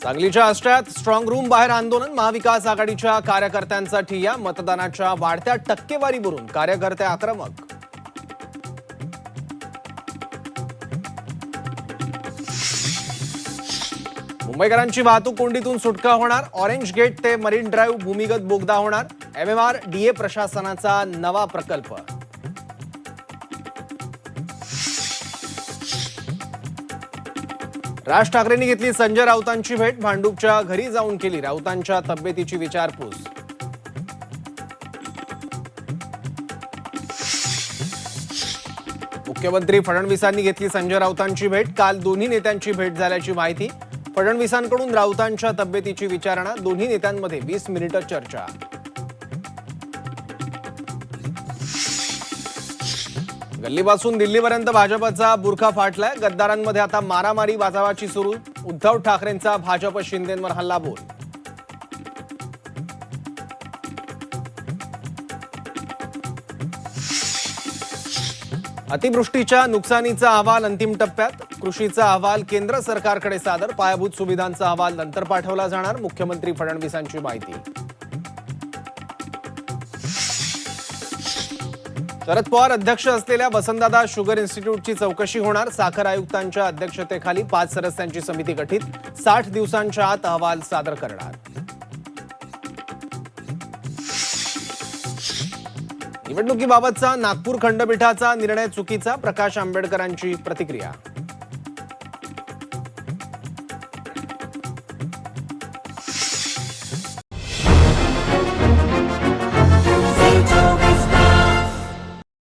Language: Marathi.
सांगलीच्या आष्ट्यात स्ट्रॉंग रूम बाहेर आंदोलन. महाविकास आघाडीच्या कार्यकर्त्यांचा ठिय्या. मतदानाच्या वाढत्या टक्केवारीवरून कार्यकर्ते आक्रमक. मुंबईकरांची वाहतूक कोंडीतून सुटका होणार. ऑरेंज गेट ते मरीन ड्राईव्ह भूमिगत बोगदा होणार. MMRDA प्रशासनाचा नवा प्रकल्प. राज ठाकरेंनी घेतली संजय राऊतांची भेट. भांडूपच्या घरी जाऊन केली राऊतांच्या तब्येतीची विचारपूस. मुख्यमंत्री फडणवीसांनी घेतली संजय राऊतांची भेट. काल दोन्ही नेत्यांची भेट झाल्याची माहिती. फडणवीसांकडून राऊतांच्या तब्येतीची विचारणा. दोन्ही नेत्यांमध्ये 20 मिनिटं चर्चा. गल्लीपासून दिल्लीपर्यंत भाजपचा बुरखा फाटलाय. गद्दारांमध्ये आता मारामारी वाजावाची सुरू. उद्धव ठाकरेंचा भाजप शिंदेंवर हल्लाबोल. अतिवृष्टीच्या नुकसानीचा अहवाल अंतिम टप्प्यात. कृषीचा अहवाल केंद्र सरकारकडे सादर. पायाभूत सुविधांचा अहवाल नंतर पाठवला जाणार. मुख्यमंत्री फडणवीसांची माहिती. शरद पवार अध्यक्ष असलेल्या वसंतदादा शुगर इन्स्टिट्यूटची चौकशी होणार. साखर आयुक्तांच्या अध्यक्षतेखाली 5 सदस्यांची समिती गठीत. 60 दिवसांच्या आत अहवाल सादर करणार. निवडणुकीबाबतचा नागपूर खंडपीठाचा निर्णय चुकीचा. प्रकाश आंबेडकरांची प्रतिक्रिया.